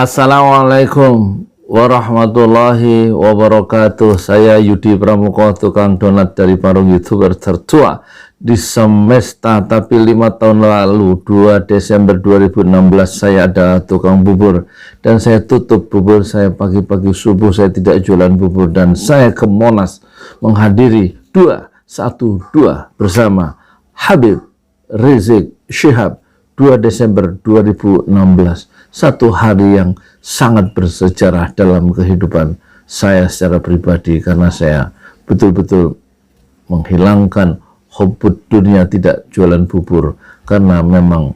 Assalamualaikum warahmatullahi wabarakatuh. Saya Yudi Pramuko, tukang donat dari Parung YouTuber tertua di semesta. Tapi 5 tahun lalu, 2 Desember 2016, saya ada tukang bubur dan saya tutup bubur saya pagi-pagi subuh. Saya tidak jualan bubur dan saya ke Monas menghadiri 212 bersama Habib Rizik Syihab 2 Desember 2016. Satu hari yang sangat bersejarah dalam kehidupan saya secara pribadi, karena saya betul-betul menghilangkan hubbud dunia, tidak jualan bubur, karena memang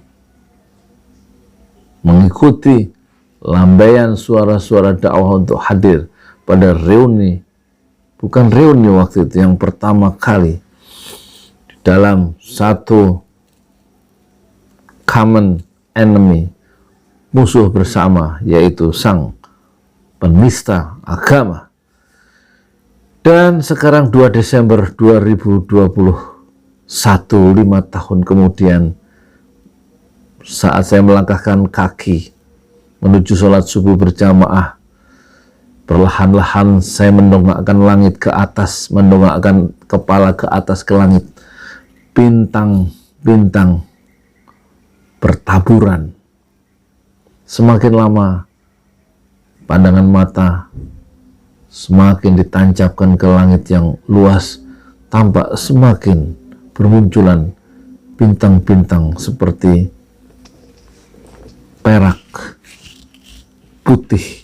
mengikuti lambaian suara-suara dakwah untuk hadir pada reuni, bukan reuni waktu itu, yang pertama kali dalam satu common enemy, musuh bersama, yaitu sang penista agama. Dan sekarang 2 Desember 2021, 5 tahun kemudian, saat saya melangkahkan kaki menuju sholat subuh berjamaah, perlahan-lahan saya mendongakkan langit ke atas, mendongakkan kepala ke atas ke langit. Bintang-bintang bertaburan. Semakin lama pandangan mata semakin ditancapkan ke langit yang luas, tampak semakin bermunculan bintang-bintang seperti perak putih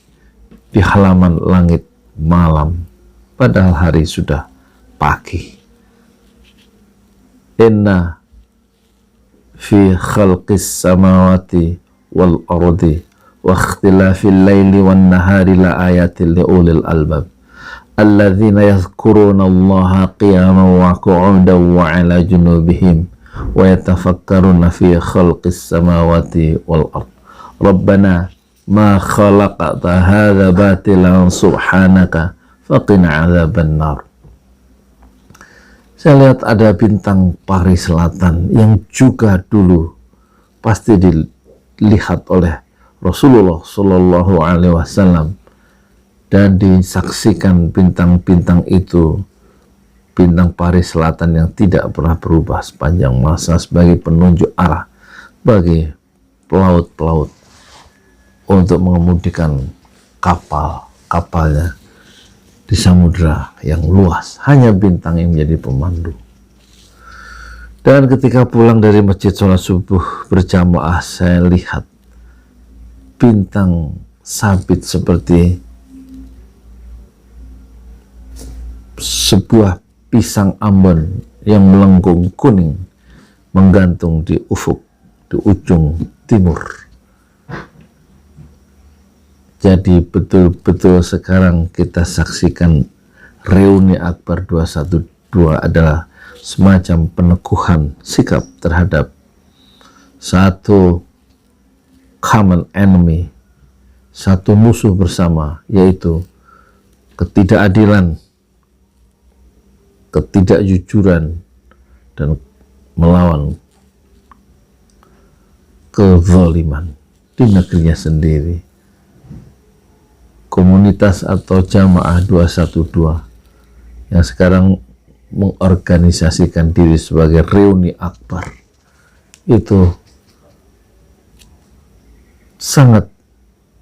di halaman langit malam, padahal hari sudah pagi. Inna fi khalqis samawati wal ardi wa ikhtilafil laili wan nahari la ayatin li ulil albab alladzina yadhkuruna allaha qiyaman wa qu'udan wa ala junubihim wa yatafakkaruna fi khalqis samawati wal ard rabbana ma khalaqta hadza batilan subhanaka faqina adzaban nar. Saya lihat ada bintang Pari Selatan yang juga dulu pasti dilihat oleh Rasulullah Shallallahu Alaihi Wasallam, dan disaksikan bintang-bintang itu, bintang Pari Selatan yang tidak pernah berubah sepanjang masa, sebagai penunjuk arah bagi pelaut-pelaut untuk mengemudikan kapal-kapalnya di samudra yang luas. Hanya bintang yang menjadi pemandu. Dan ketika pulang dari masjid sholat subuh berjamaah, saya lihat bintang sabit seperti sebuah pisang Ambon yang melengkung kuning, menggantung di ufuk, di ujung timur. Jadi betul-betul sekarang kita saksikan reuni Akbar 212 adalah semacam peneguhan sikap terhadap satu common enemy, satu musuh bersama, yaitu ketidakadilan, ketidakjujuran, dan melawan kezaliman di negerinya sendiri. Komunitas atau jamaah 212 yang sekarang mengorganisasikan diri sebagai reuni Akbar itu sangat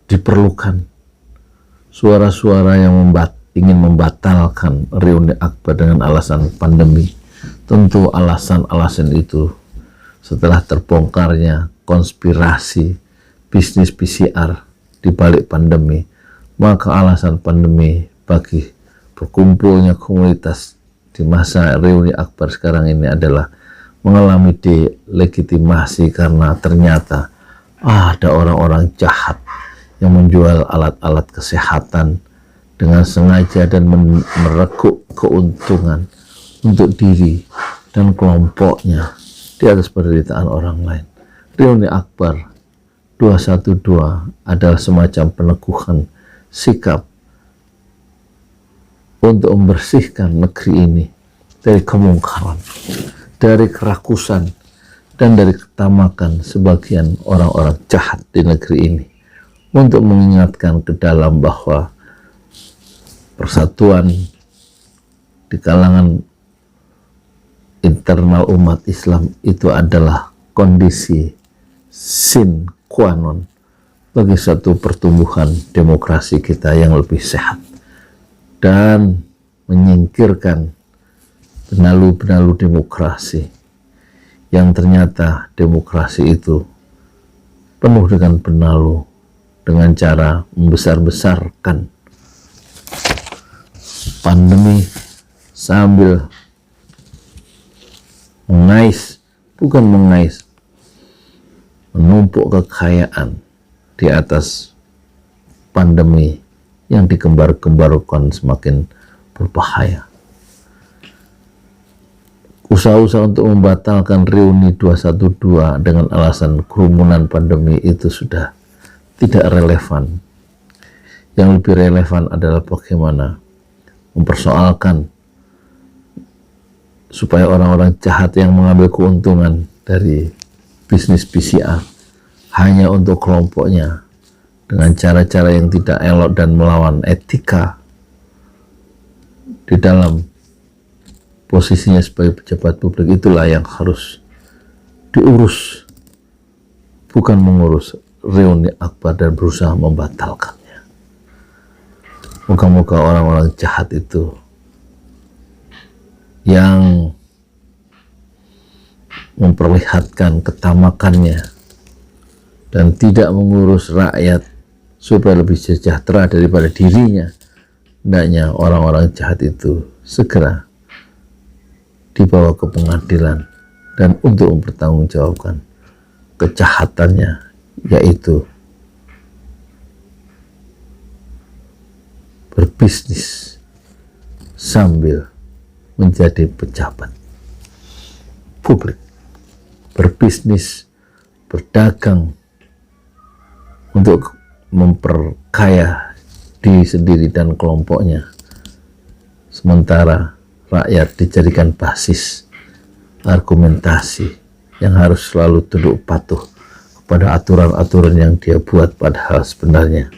diperlukan. Suara-suara yang ingin membatalkan reuni Akbar dengan alasan pandemi, tentu alasan-alasan itu setelah terbongkarnya konspirasi bisnis PCR di balik pandemi, maka alasan pandemi bagi berkumpulnya komunitas di masa reuni Akbar sekarang ini adalah mengalami delegitimasi, karena ternyata ada orang-orang jahat yang menjual alat-alat kesehatan dengan sengaja dan merekuk keuntungan untuk diri dan kelompoknya di atas penderitaan orang lain. Reuni Akbar 212 adalah semacam peneguhan sikap untuk membersihkan negeri ini dari kemungkaran, dari kerakusan, dan dari ketamakan sebagian orang-orang jahat di negeri ini. untuk mengingatkan ke dalam bahwa persatuan di kalangan internal umat Islam itu adalah kondisi sine qua non bagi satu pertumbuhan demokrasi kita yang lebih sehat dan menyingkirkan benalu-benalu demokrasi yang ternyata demokrasi itu penuh dengan benalu dengan cara membesar-besarkan pandemi sambil menumpuk kekayaan di atas pandemi yang digembar-gembarkan semakin berbahaya. Usaha-usaha untuk membatalkan reuni 212 dengan alasan kerumunan pandemi itu sudah tidak relevan. Yang lebih relevan adalah bagaimana mempersoalkan supaya orang-orang jahat yang mengambil keuntungan dari bisnis PCR hanya untuk kelompoknya dengan cara-cara yang tidak elok dan melawan etika di dalam posisinya sebagai pejabat publik, itulah yang harus diurus, bukan mengurus reuni akbar dan berusaha membatalkannya. Moga-moga orang-orang jahat itu yang memperlihatkan ketamakannya dan tidak mengurus rakyat supaya lebih sejahtera daripada dirinya, hendaknya orang-orang jahat itu segera dibawa ke pengadilan dan untuk mempertanggungjawabkan kejahatannya, yaitu berbisnis sambil menjadi pejabat publik, berbisnis, berdagang untuk memperkaya diri sendiri dan kelompoknya, sementara rakyat dijadikan basis argumentasi yang harus selalu tunduk patuh kepada aturan-aturan yang dia buat, padahal sebenarnya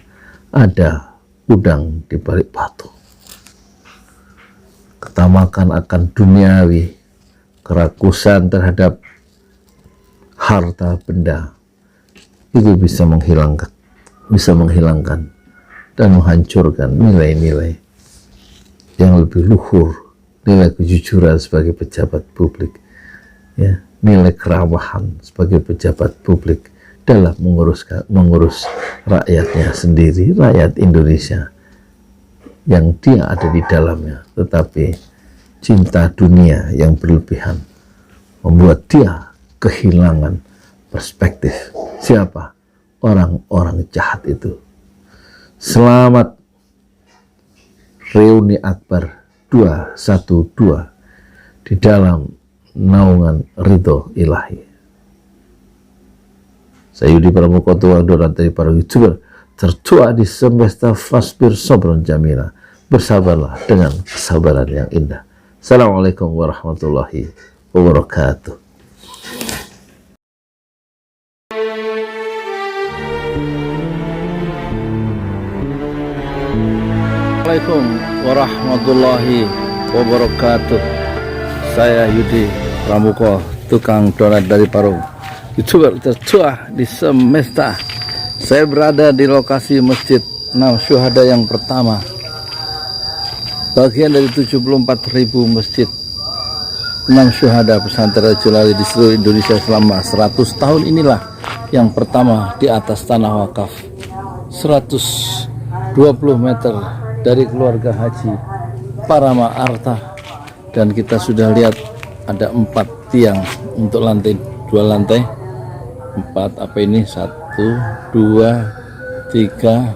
ada udang di balik batu. Ketamakan akan duniawi, kerakusan terhadap harta benda itu bisa menghilangkan dan menghancurkan nilai-nilai yang lebih luhur, nilai kejujuran sebagai pejabat publik, ya, nilai keramahan sebagai pejabat publik dalam mengurus rakyatnya sendiri, rakyat Indonesia yang dia ada di dalamnya. Tetapi cinta dunia yang berlebihan membuat dia kehilangan perspektif siapa orang-orang jahat itu. Selamat reuni akbar 212 di dalam naungan ridho ilahi. Saya Yudi Pramuko, doran dari para YouTuber tertua di semesta fasbir sobron jamila. Bersabarlah dengan kesabaran yang indah. Assalamualaikum warahmatullahi wabarakatuh. Assalamualaikum warahmatullahi wabarakatuh. Saya Yudi Pramuko, tukang donat dari Parung, YouTuber tertua di semesta. Saya berada di lokasi Masjid 6 Syuhada yang pertama, bagian dari 74.000 masjid 6 Syuhada pesantren Julali di seluruh Indonesia selama 100 tahun inilah yang pertama di atas tanah wakaf 120 meter dari keluarga Haji Parama Arta. Dan kita sudah lihat ada 4 tiang untuk lantai, 2 lantai, 4 apa ini, 1, 2, 3,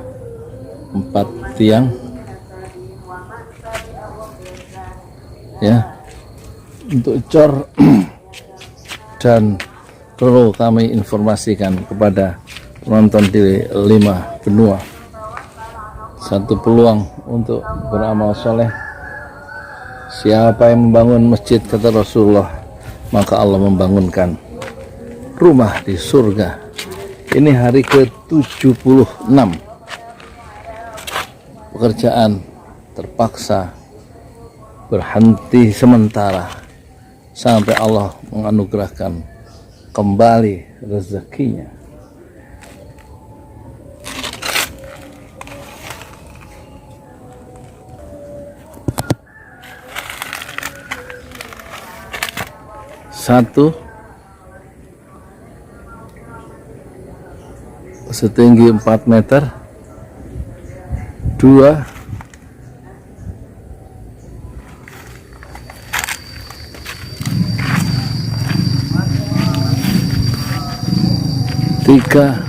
4 tiang ya untuk cor. Dan perlu kami informasikan kepada penonton di 5 benua, satu peluang untuk beramal soleh. Siapa yang membangun masjid, kata Rasulullah, maka Allah membangunkan rumah di surga Ini hari ke-76. Pekerjaan terpaksa berhenti sementara sampai Allah menganugerahkan kembali rezekinya. Satu, setinggi 4 meter. Dua, tiga,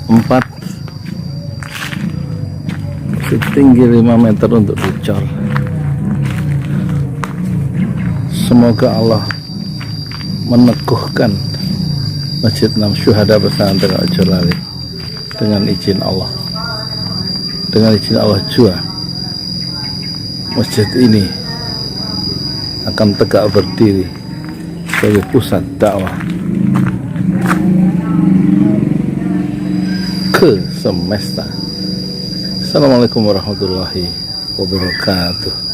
empat, setinggi 5 meter untuk dicor. Semoga Allah meneguhkan Masjid Enam Syuhada Pesantren Ojo Lali dengan izin Allah. Dengan izin Allah juga, masjid ini akan tegak berdiri sebagai pusat dakwah ke semesta. Assalamualaikum warahmatullahi wabarakatuh.